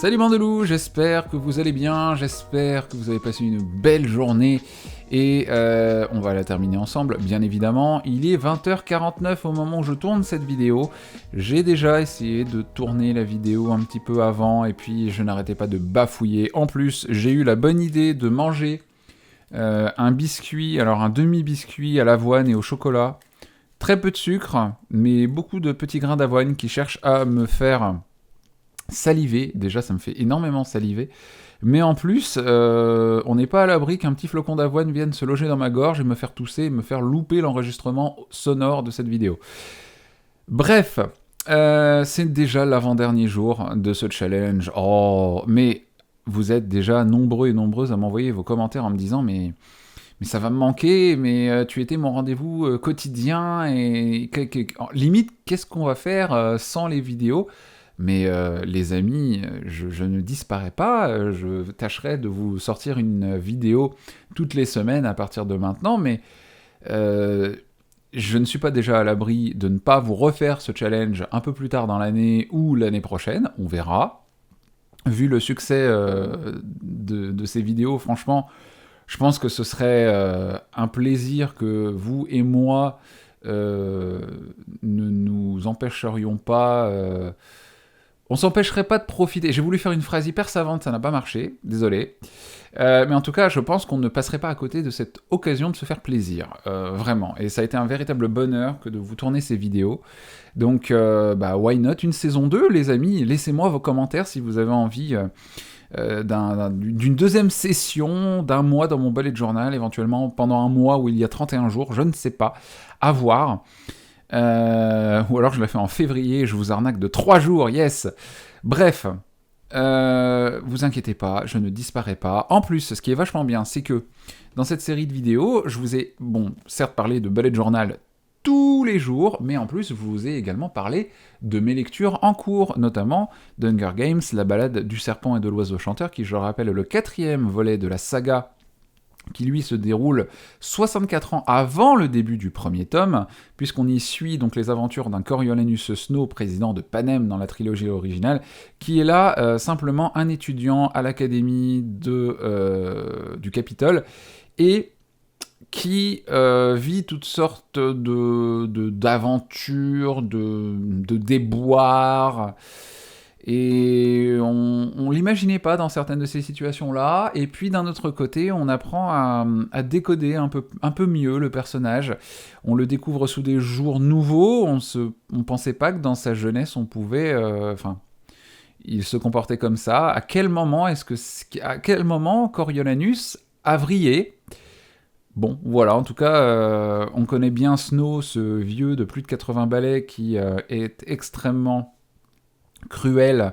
Salut Bandelou, j'espère que vous allez bien, j'espère que vous avez passé une belle journée et on va la terminer ensemble, bien évidemment. Il est 20h49 au moment où je tourne cette vidéo. J'ai déjà essayé de tourner la vidéo un petit peu avant et puis je n'arrêtais pas de bafouiller. En plus, j'ai eu la bonne idée de manger un biscuit, alors un demi-biscuit à l'avoine et au chocolat. Très peu de sucre, mais beaucoup de petits grains d'avoine qui cherchent à me faire saliver. Déjà, ça me fait énormément saliver. Mais en plus, on n'est pas à l'abri qu'un petit flocon d'avoine vienne se loger dans ma gorge et me faire tousser, et me faire louper l'enregistrement sonore de cette vidéo. Bref, c'est déjà l'avant-dernier jour de ce challenge. Oh, mais vous êtes déjà nombreux et nombreuses à m'envoyer vos commentaires en me disant mais ça va me manquer, mais tu étais mon rendez-vous quotidien, et limite, qu'est-ce qu'on va faire sans les vidéos ? Mais les amis, je ne disparais pas, je tâcherai de vous sortir une vidéo toutes les semaines à partir de maintenant, mais je ne suis pas déjà à l'abri de ne pas vous refaire ce challenge un peu plus tard dans l'année ou l'année prochaine, on verra. Vu le succès de ces vidéos, franchement, je pense que ce serait un plaisir que vous et moi ne nous empêcherions pas... on s'empêcherait pas de profiter. J'ai voulu faire une phrase hyper savante, ça n'a pas marché, désolé. Mais en tout cas, je pense qu'on ne passerait pas à côté de cette occasion de se faire plaisir, vraiment. Et ça a été un véritable bonheur que de vous tourner ces vidéos. Donc, why not une saison 2, les amis. Laissez-moi vos commentaires si vous avez envie d'une deuxième session, d'un mois dans mon bullet journal, éventuellement pendant un mois où il y a 31 jours, je ne sais pas, à voir. Ou alors je la fais en février, je vous arnaque de 3 jours, yes. Bref, vous inquiétez pas, je ne disparais pas. En plus, ce qui est vachement bien, c'est que dans cette série de vidéos, je vous ai, certes parlé de bullet journal tous les jours, mais en plus, je vous ai également parlé de mes lectures en cours, notamment d'Hunger Games, la balade du serpent et de l'oiseau chanteur, qui, je le rappelle, est le 4e volet de la saga, qui lui se déroule 64 ans avant le début du premier tome, puisqu'on y suit donc les aventures d'un Coriolanus Snow, président de Panem dans la trilogie originale, qui est là simplement un étudiant à l'académie du Capitole, et qui vit toutes sortes d'aventures, de déboires, et on l'imaginait pas dans certaines de ces situations-là, et puis d'un autre côté, on apprend à décoder un peu mieux le personnage, on le découvre sous des jours nouveaux, on pensait pas que dans sa jeunesse on pouvait... il se comportait comme ça. À quel moment Coriolanus a vrillé ? Bon, voilà, en tout cas, on connaît bien Snow, ce vieux de plus de 80 balais qui est extrêmement cruel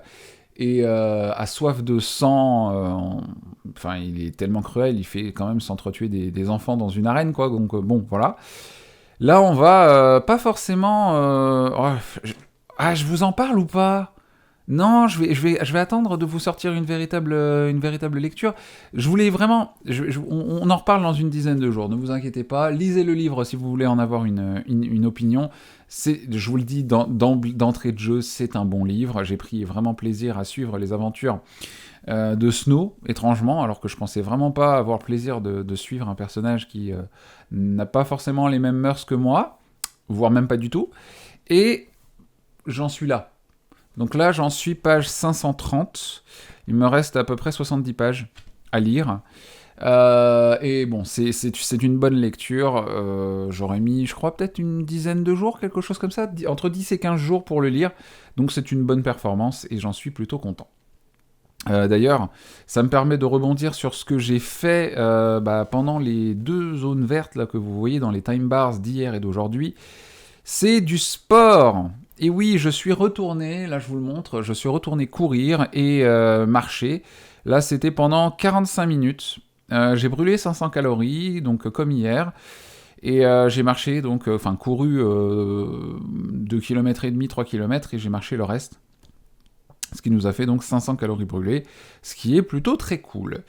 et a soif de sang. Il est tellement cruel, il fait quand même s'entretuer des enfants dans une arène, quoi. Donc bon, voilà. Là, on va pas forcément... je vous en parle ou pas ? Non, je vais attendre de vous sortir une véritable lecture. Je voulais vraiment... on en reparle dans une dizaine de jours, ne vous inquiétez pas. Lisez le livre si vous voulez en avoir une opinion. Je vous le dis d'entrée de jeu, c'est un bon livre. J'ai pris vraiment plaisir à suivre les aventures de Snow, étrangement, alors que je pensais vraiment pas avoir plaisir de suivre un personnage qui n'a pas forcément les mêmes mœurs que moi, voire même pas du tout. Et j'en suis là. Donc là, j'en suis page 530. Il me reste à peu près 70 pages à lire. Et bon, c'est une bonne lecture. J'aurais mis, je crois, peut-être une dizaine de jours, quelque chose comme ça, entre 10 et 15 jours pour le lire. Donc c'est une bonne performance et j'en suis plutôt content. D'ailleurs, ça me permet de rebondir sur ce que j'ai fait pendant les 2 zones vertes là, que vous voyez dans les time bars d'hier et d'aujourd'hui. C'est du sport. Et oui, je suis retourné, là je vous le montre, je suis retourné courir et marcher. Là, c'était pendant 45 minutes. J'ai brûlé 500 calories, donc comme hier. Et j'ai marché, couru 2 km et demi, 3 km, et j'ai marché le reste. Ce qui nous a fait donc 500 calories brûlées, ce qui est plutôt très cool.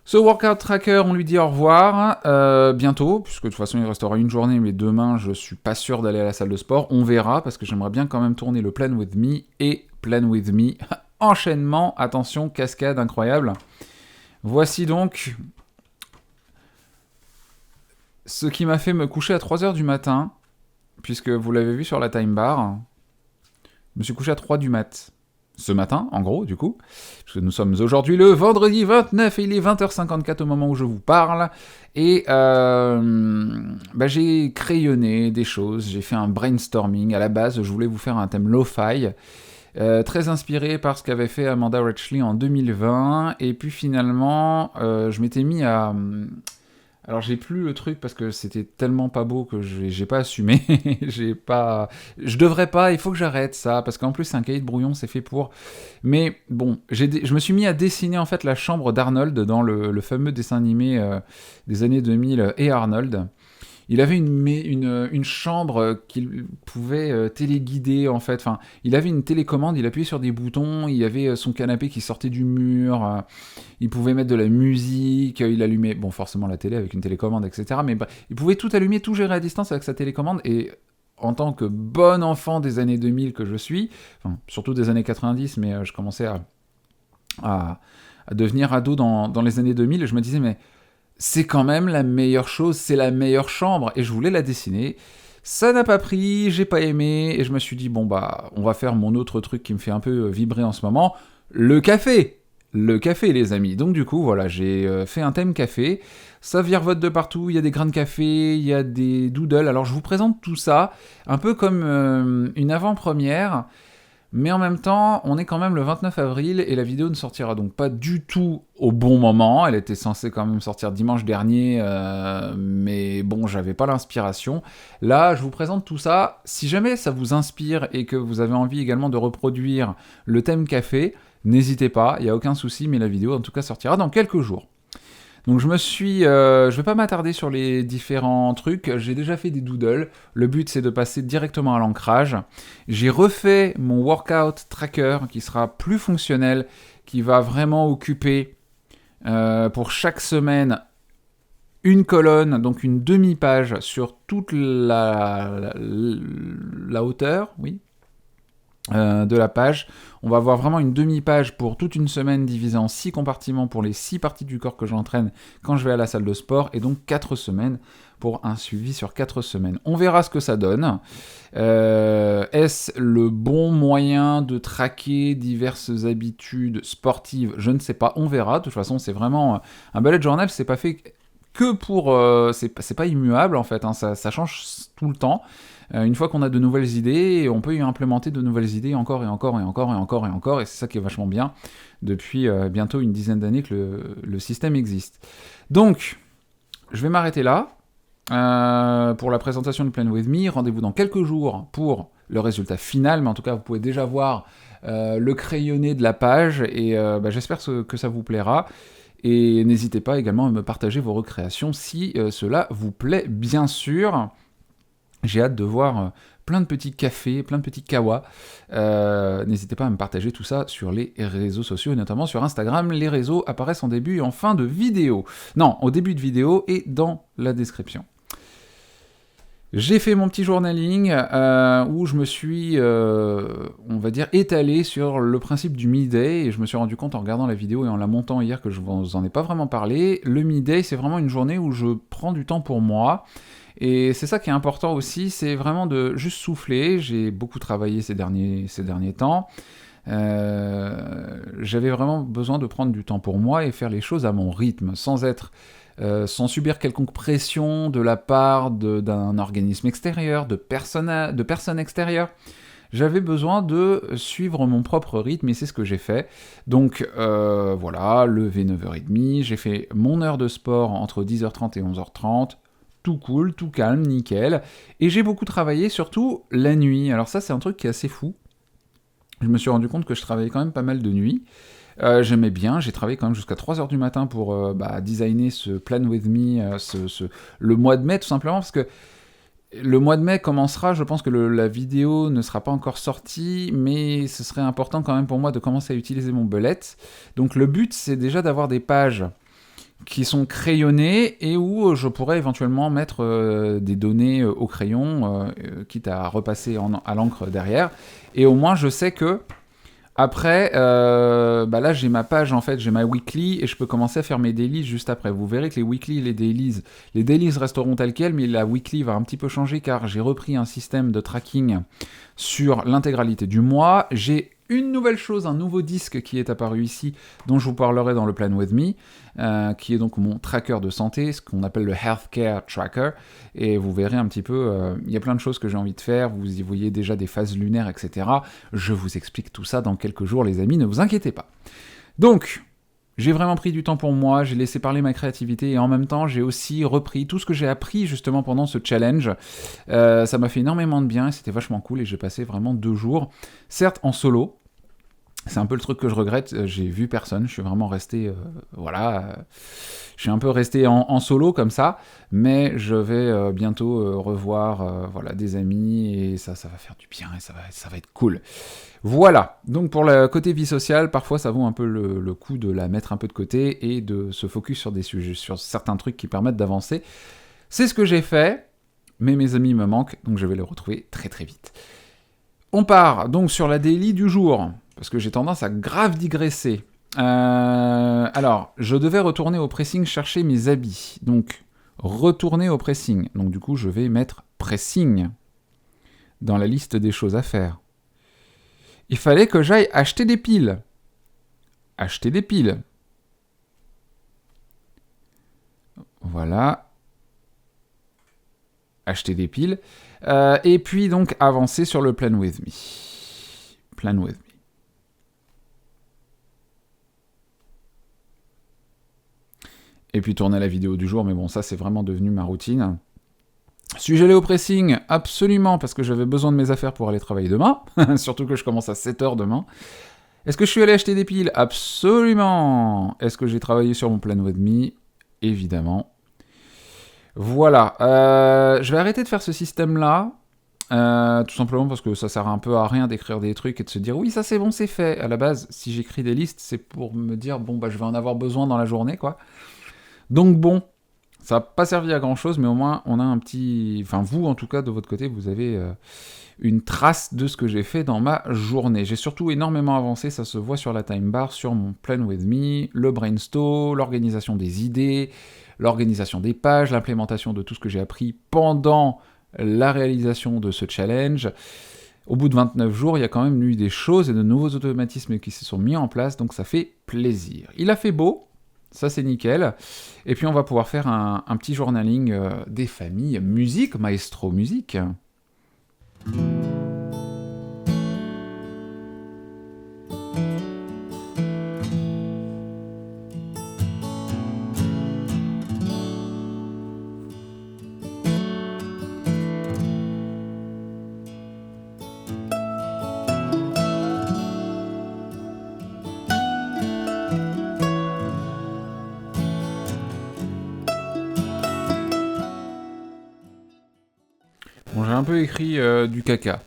Ce workout tracker, on lui dit au revoir bientôt, puisque de toute façon il restera une journée, mais demain je suis pas sûr d'aller à la salle de sport. On verra, parce que j'aimerais bien quand même tourner le Plan With Me et Plan With Me enchaînement, attention, cascade incroyable. Voici donc ce qui m'a fait me coucher à 3h du matin, puisque vous l'avez vu sur la time bar, je me suis couché à 3 du mat. Ce matin, en gros, du coup, parce que nous sommes aujourd'hui le vendredi 29 et il est 20h54 au moment où je vous parle, et j'ai crayonné des choses, j'ai fait un brainstorming. À la base, je voulais vous faire un thème lo-fi, très inspiré par ce qu'avait fait Amanda Rechley en 2020, et puis finalement, je m'étais mis à... Alors j'ai plus le truc parce que c'était tellement pas beau que j'ai pas assumé. Je devrais pas, il faut que j'arrête ça, parce qu'en plus c'est un cahier de brouillon, c'est fait pour. Mais bon, je me suis mis à dessiner en fait la chambre d'Arnold dans le fameux dessin animé des années 2000 et Arnold. Il avait une chambre qu'il pouvait téléguider en fait. Enfin, il avait une télécommande, il appuyait sur des boutons, il y avait son canapé qui sortait du mur, il pouvait mettre de la musique, il allumait, bon forcément la télé avec une télécommande, etc. Mais il pouvait tout allumer, tout gérer à distance avec sa télécommande. Et en tant que bon enfant des années 2000 que je suis, enfin surtout des années 90, mais je commençais à devenir ado dans les années 2000, et je me disais mais... c'est quand même la meilleure chose, c'est la meilleure chambre, et je voulais la dessiner. Ça n'a pas pris, j'ai pas aimé, et je me suis dit, bon bah, on va faire mon autre truc qui me fait un peu vibrer en ce moment, le café. Le café, les amis. Donc du coup, voilà, j'ai fait un thème café, ça virevolte de partout, il y a des grains de café, il y a des doodles, alors je vous présente tout ça, un peu comme une avant-première, mais en même temps, on est quand même le 29 avril et la vidéo ne sortira donc pas du tout au bon moment. Elle était censée quand même sortir dimanche dernier, mais bon, j'avais pas l'inspiration. Là, je vous présente tout ça. Si jamais ça vous inspire et que vous avez envie également de reproduire le thème café, n'hésitez pas, il n'y a aucun souci, mais la vidéo en tout cas sortira dans quelques jours. Donc je vais pas m'attarder sur les différents trucs, j'ai déjà fait des doodles, le but c'est de passer directement à l'ancrage. J'ai refait mon workout tracker qui sera plus fonctionnel, qui va vraiment occuper pour chaque semaine une colonne, donc une demi-page sur toute la hauteur, oui, de la page. On va avoir vraiment une demi-page pour toute une semaine divisée en 6 compartiments pour les 6 parties du corps que j'entraîne quand je vais à la salle de sport, et donc 4 semaines pour un suivi sur 4 semaines. On verra ce que ça donne. Est-ce le bon moyen de traquer diverses habitudes sportives? Je ne sais pas, on verra. De toute façon, c'est vraiment un bullet journal, c'est pas fait que pour... c'est pas immuable en fait, hein, ça change tout le temps. Une fois qu'on a de nouvelles idées, on peut y implémenter de nouvelles idées encore et encore et encore et encore et encore, et c'est ça qui est vachement bien depuis bientôt une dizaine d'années que le système existe. Donc, je vais m'arrêter là pour la présentation de Plan With Me. Rendez-vous dans quelques jours pour le résultat final, mais en tout cas, vous pouvez déjà voir le crayonné de la page, et j'espère que ça vous plaira. Et n'hésitez pas également à me partager vos recréations si cela vous plaît, bien sûr. J'ai hâte de voir plein de petits cafés, plein de petits kawas. N'hésitez pas à me partager tout ça sur les réseaux sociaux, et notamment sur Instagram. Les réseaux apparaissent en début et en fin de vidéo. Non, au début de vidéo et dans la description. J'ai fait mon petit journaling où je me suis, on va dire, étalé sur le principe du me-day, et je me suis rendu compte en regardant la vidéo et en la montant hier que je vous en ai pas vraiment parlé. Le me-day, c'est vraiment une journée où je prends du temps pour moi. Et c'est ça qui est important aussi, c'est vraiment de juste souffler. J'ai beaucoup travaillé ces derniers temps. J'avais vraiment besoin de prendre du temps pour moi et faire les choses à mon rythme, sans subir quelconque pression de la part d'un organisme extérieur, de personnes extérieures. J'avais besoin de suivre mon propre rythme, et c'est ce que j'ai fait. Donc voilà, levé 9h30, j'ai fait mon heure de sport entre 10h30 et 11h30, tout cool, tout calme, nickel. Et j'ai beaucoup travaillé, surtout la nuit. Alors ça, c'est un truc qui est assez fou. Je me suis rendu compte que je travaillais quand même pas mal de nuit. J'aimais bien, j'ai travaillé quand même jusqu'à 3h du matin pour designer ce Plan With Me, le mois de mai, tout simplement, parce que le mois de mai commencera, je pense que la vidéo ne sera pas encore sortie, mais ce serait important quand même pour moi de commencer à utiliser mon bullet. Donc le but, c'est déjà d'avoir des pages qui sont crayonnés et où je pourrais éventuellement mettre des données au crayon, quitte à repasser à l'encre derrière. Et au moins, je sais que Après, là j'ai ma page en fait, j'ai ma weekly et je peux commencer à faire mes dailies juste après. Vous verrez que les weekly et les dailies resteront tels quels, mais la weekly va un petit peu changer car j'ai repris un système de tracking sur l'intégralité du mois. J'ai une nouvelle chose, un nouveau disque qui est apparu ici, dont je vous parlerai dans le Plan With Me, qui est donc mon tracker de santé, ce qu'on appelle le Healthcare Tracker, et vous verrez un petit peu, il y a plein de choses que j'ai envie de faire, vous y voyez déjà des phases lunaires, etc. Je vous explique tout ça dans quelques jours, les amis, ne vous inquiétez pas. Donc, j'ai vraiment pris du temps pour moi, j'ai laissé parler ma créativité et en même temps j'ai aussi repris tout ce que j'ai appris justement pendant ce challenge. Ça m'a fait énormément de bien et c'était vachement cool et j'ai passé vraiment 2 jours, certes en solo. C'est un peu le truc que je regrette, j'ai vu personne, je suis vraiment resté, je suis un peu resté en solo comme ça, mais je vais bientôt revoir des amis et ça va faire du bien et ça va être cool. Voilà, donc pour le côté vie sociale, parfois ça vaut un peu le coup de la mettre un peu de côté et de se focus sur des sujets, sur certains trucs qui permettent d'avancer. C'est ce que j'ai fait, mais mes amis me manquent, donc je vais les retrouver très très vite. On part donc sur la daily du jour, parce que j'ai tendance à grave digresser. Alors, je devais retourner au pressing chercher mes habits, donc retourner au pressing. Donc du coup, je vais mettre pressing dans la liste des choses à faire. Il fallait que j'aille acheter des piles. Acheter des piles. Voilà. Acheter des piles. Et puis donc avancer sur le Plan With Me. Plan With Me. Et puis tourner la vidéo du jour, mais bon, ça c'est vraiment devenu ma routine. Suis-je allé au pressing? Absolument, parce que j'avais besoin de mes affaires pour aller travailler demain, surtout que je commence à 7h demain. Est-ce que je suis allé acheter des piles? Absolument. Est-ce que j'ai travaillé sur mon Plan With Me? Évidemment. Voilà. Je vais arrêter de faire ce système-là, tout simplement parce que ça sert un peu à rien d'écrire des trucs et de se dire oui, ça c'est bon, c'est fait. À la base, si j'écris des listes, c'est pour me dire bon, je vais en avoir besoin dans la journée, quoi. Donc bon, ça n'a pas servi à grand chose, mais au moins on a un petit... Enfin vous en tout cas de votre côté vous avez une trace de ce que j'ai fait dans ma journée. J'ai surtout énormément avancé, ça se voit sur la time bar, sur mon Plan With Me, le brainstorm, l'organisation des idées, l'organisation des pages, l'implémentation de tout ce que j'ai appris pendant la réalisation de ce challenge. Au bout de 29 jours, il y a quand même eu des choses et de nouveaux automatismes qui se sont mis en place, donc ça fait plaisir. Il a fait beau, ça c'est nickel. Et puis on va pouvoir faire un petit journaling des familles. Musique, maestro musique. Bon, j'ai un peu écrit du caca.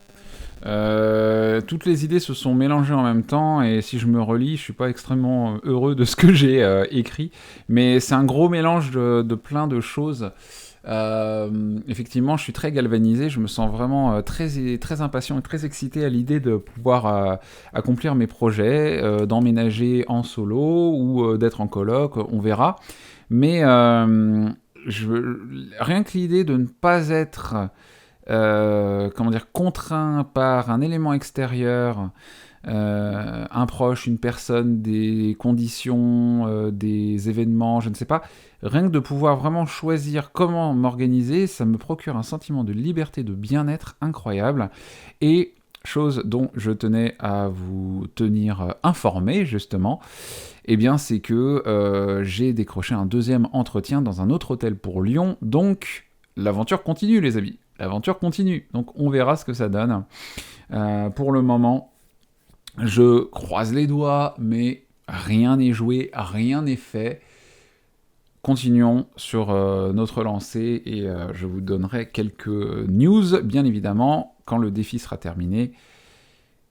Toutes les idées se sont mélangées en même temps, et si je me relis, je suis pas extrêmement heureux de ce que j'ai écrit, mais c'est un gros mélange de plein de choses. Effectivement, je suis très galvanisé, je me sens vraiment très impatient et très excité à l'idée de pouvoir accomplir mes projets, d'emménager en solo ou d'être en coloc, on verra. Mais rien que l'idée de ne pas être contraint par un élément extérieur, un proche, une personne, des conditions, des événements, je ne sais pas, rien que de pouvoir vraiment choisir comment m'organiser, ça me procure un sentiment de liberté, de bien-être incroyable, et chose dont je tenais à vous tenir informé, justement, eh bien c'est que j'ai décroché un deuxième entretien dans un autre hôtel pour Lyon, donc l'aventure continue les amis. L'aventure continue, donc on verra ce que ça donne. Pour le moment, je croise les doigts, mais rien n'est joué, rien n'est fait. Continuons sur notre lancée et je vous donnerai quelques news, bien évidemment, quand le défi sera terminé,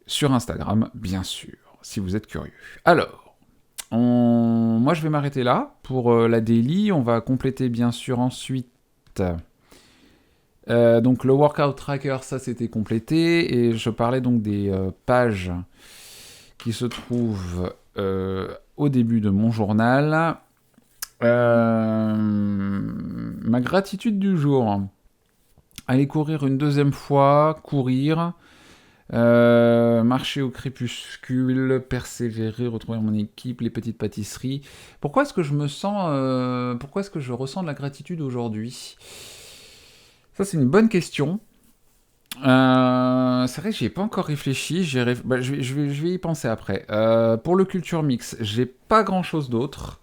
sur Instagram, bien sûr, si vous êtes curieux. Alors, moi je vais m'arrêter là pour la daily, on va compléter bien sûr ensuite... donc le workout tracker, ça c'était complété, et je parlais donc des pages qui se trouve au début de mon journal. Ma gratitude du jour. Aller courir une deuxième fois, courir, marcher au crépuscule, persévérer, retrouver mon équipe, les petites pâtisseries. Pourquoi est-ce que je ressens de la gratitude aujourd'hui ? Ça, c'est une bonne question. C'est vrai que j'y ai pas encore réfléchi. Je vais y penser après. Pour le Culture Mix, j'ai pas grand-chose d'autre.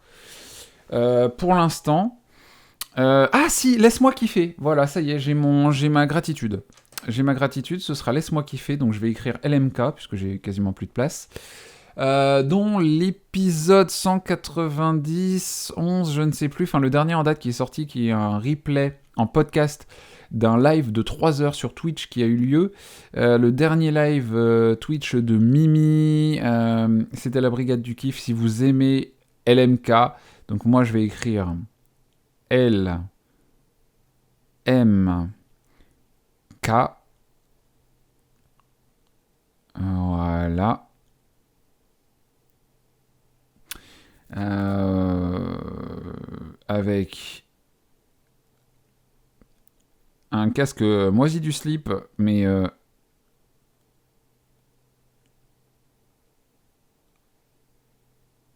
Pour l'instant. Ah si, laisse-moi kiffer. Voilà, ça y est, j'ai ma gratitude. J'ai ma gratitude, ce sera laisse-moi kiffer. Donc je vais écrire LMK, puisque j'ai quasiment plus de place. Dont l'épisode 190, 11, je ne sais plus, enfin le dernier en date qui est sorti, qui est un replay en podcast d'un live de 3 heures sur Twitch qui a eu lieu. Le dernier live Twitch de Mimi, c'était la Brigade du Kiff. Si vous aimez LMK, donc moi je vais écrire L M K. Voilà. Avec un casque moisi du slip, mais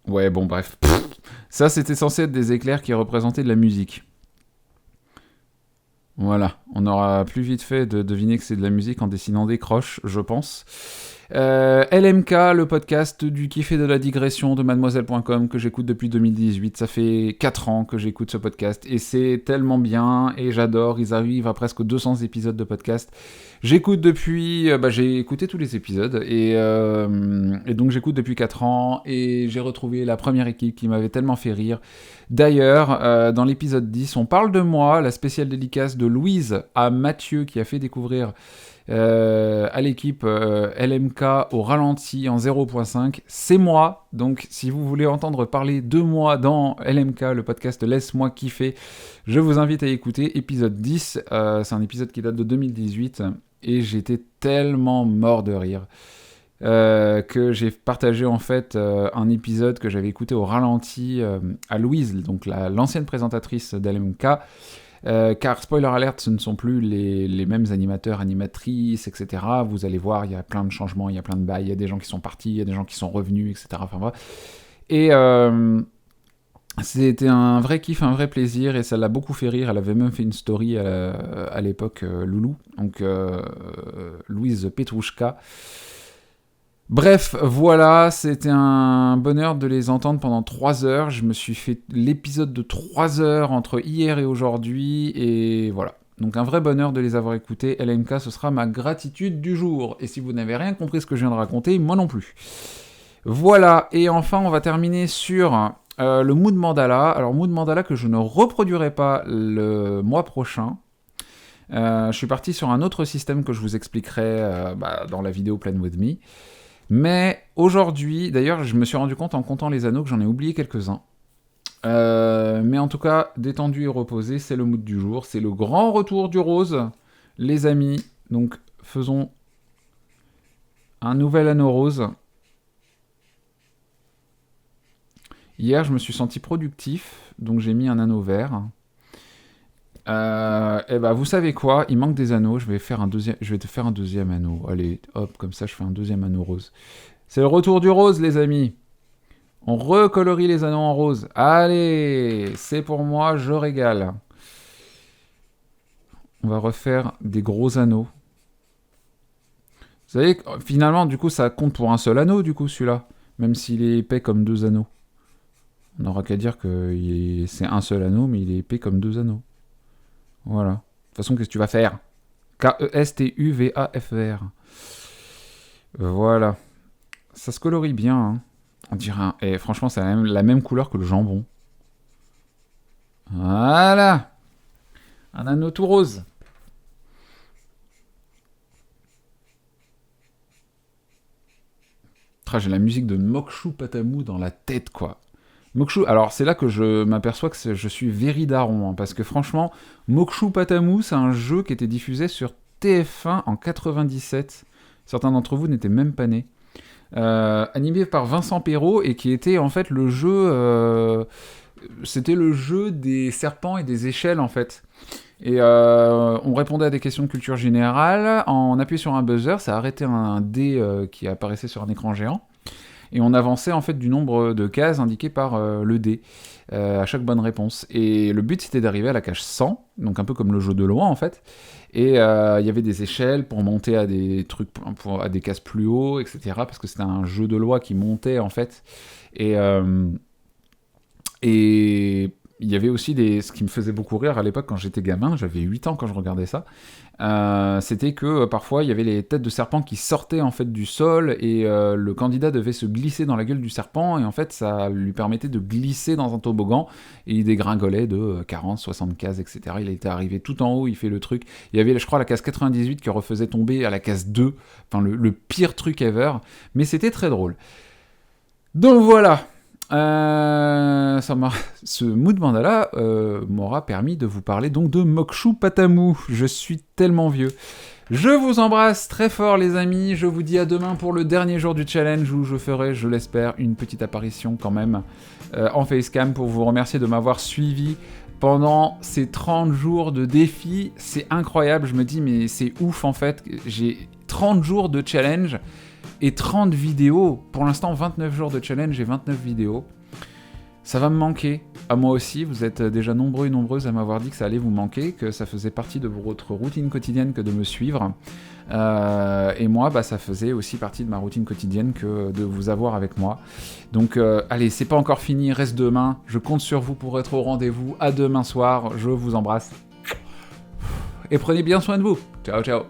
ouais, bon, bref. Ça, c'était censé être des éclairs qui représentaient de la musique. Voilà, on aura plus vite fait de deviner que c'est de la musique en dessinant des croches, je pense. LMK, le podcast du kiff et de la digression de mademoiselle.com que j'écoute depuis 2018. Ça fait 4 ans que j'écoute ce podcast et c'est tellement bien et j'adore. Ils arrivent à presque 200 épisodes de podcast. J'écoute depuis... j'ai écouté tous les épisodes et donc j'écoute depuis 4 ans et j'ai retrouvé la première équipe qui m'avait tellement fait rire. D'ailleurs, dans l'épisode 10, on parle de moi, la spéciale dédicace de Louise à Mathieu qui a fait découvrir à l'équipe LMK au ralenti en 0.5. C'est moi, donc si vous voulez entendre parler de moi dans LMK, le podcast Laisse-moi kiffer, je vous invite à écouter épisode 10. C'est un épisode qui date de 2018 et j'étais tellement mort de rire. Que j'ai partagé en fait un épisode que j'avais écouté au ralenti à Louise, donc l'ancienne présentatrice d'LMK, car spoiler alert, ce ne sont plus les mêmes animateurs, animatrices, etc. Vous allez voir, il y a plein de changements, il y a plein de bails, il y a des gens qui sont partis, il y a des gens qui sont revenus, etc. Enfin voilà. Et c'était un vrai kiff, un vrai plaisir, et ça l'a beaucoup fait rire. Elle avait même fait une story à l'époque, Loulou, donc Louise Petrouchka. Bref, voilà, c'était un bonheur de les entendre pendant 3 heures. Je me suis fait l'épisode de 3 heures entre hier et aujourd'hui, et voilà. Donc un vrai bonheur de les avoir écoutés. LMK, ce sera ma gratitude du jour. Et si vous n'avez rien compris ce que je viens de raconter, moi non plus. Voilà, et enfin on va terminer sur le Mood Mandala. Alors Mood Mandala que je ne reproduirai pas le mois prochain. Je suis parti sur un autre système que je vous expliquerai dans la vidéo Plan With Me. Mais aujourd'hui, d'ailleurs, je me suis rendu compte en comptant les anneaux que j'en ai oublié quelques-uns. Mais en tout cas, détendu et reposé, c'est le mood du jour. C'est le grand retour du rose, les amis. Donc, faisons un nouvel anneau rose. Hier, je me suis senti productif, donc j'ai mis un anneau vert. Vous savez quoi, il manque des anneaux, je vais te faire un deuxième anneau. Allez, hop, comme ça je fais un deuxième anneau rose. C'est le retour du rose, les amis. On recolorie les anneaux en rose. Allez, c'est pour moi, je régale. On va refaire des gros anneaux. Vous savez, finalement, du coup, ça compte pour un seul anneau, du coup, celui-là. Même s'il est épais comme 2 anneaux. On n'aura qu'à dire que c'est un seul anneau, mais il est épais comme 2 anneaux. Voilà. De toute façon, qu'est-ce que tu vas faire ? K-E-S-T-U-V-A-F-R. Voilà. Ça se colorie bien. Hein. On dirait Et franchement, c'est la même couleur que le jambon. Voilà. Un anneau tout rose. J'ai la musique de Mokshu Patamu dans la tête, quoi. Mokshu, alors c'est là que je m'aperçois que je suis véridaron, hein, parce que franchement, Mokshu Patamu, c'est un jeu qui était diffusé sur TF1 en 97. Certains d'entre vous n'étaient même pas nés. animé par Vincent Perrault et qui était en fait le jeu... c'était le jeu des serpents et des échelles en fait. Et on répondait à des questions de culture générale, en appuyant sur un buzzer, ça arrêtait un dé qui apparaissait sur un écran géant, et on avançait en fait du nombre de cases indiquées par le dé à chaque bonne réponse. Et le but c'était d'arriver à la case 100, donc un peu comme le jeu de loi en fait, et il y avait des échelles pour monter à des trucs, à des cases plus haut, etc., parce que c'était un jeu de loi qui montait en fait, et il y avait aussi ce qui me faisait beaucoup rire à l'époque quand j'étais gamin, j'avais 8 ans quand je regardais ça, c'était que parfois il y avait les têtes de serpents qui sortaient en fait du sol et le candidat devait se glisser dans la gueule du serpent et en fait ça lui permettait de glisser dans un toboggan et il dégringolait de 40, 60 cases, etc. Il était arrivé tout en haut, il fait le truc. Il y avait je crois la case 98 qui refaisait tomber à la case 2, enfin le pire truc ever, mais c'était très drôle. Donc voilà. Ce mood mandala m'aura permis de vous parler donc de Mokshu Patamu. Je suis tellement vieux. Je vous embrasse très fort les amis, je vous dis à demain pour le dernier jour du challenge où je ferai, je l'espère, une petite apparition quand même en facecam pour vous remercier de m'avoir suivi pendant ces 30 jours de défi. C'est incroyable, je me dis mais c'est ouf en fait, j'ai 30 jours de challenge et 30 vidéos, pour l'instant 29 jours de challenge et 29 vidéos. Ça va me manquer, à moi aussi, vous êtes déjà nombreux et nombreuses à m'avoir dit que ça allait vous manquer, que ça faisait partie de votre routine quotidienne que de me suivre. Et moi, bah, ça faisait aussi partie de ma routine quotidienne que de vous avoir avec moi. Donc allez, c'est pas encore fini, reste demain, je compte sur vous pour être au rendez-vous. À demain soir, je vous embrasse. Et prenez bien soin de vous. Ciao, ciao.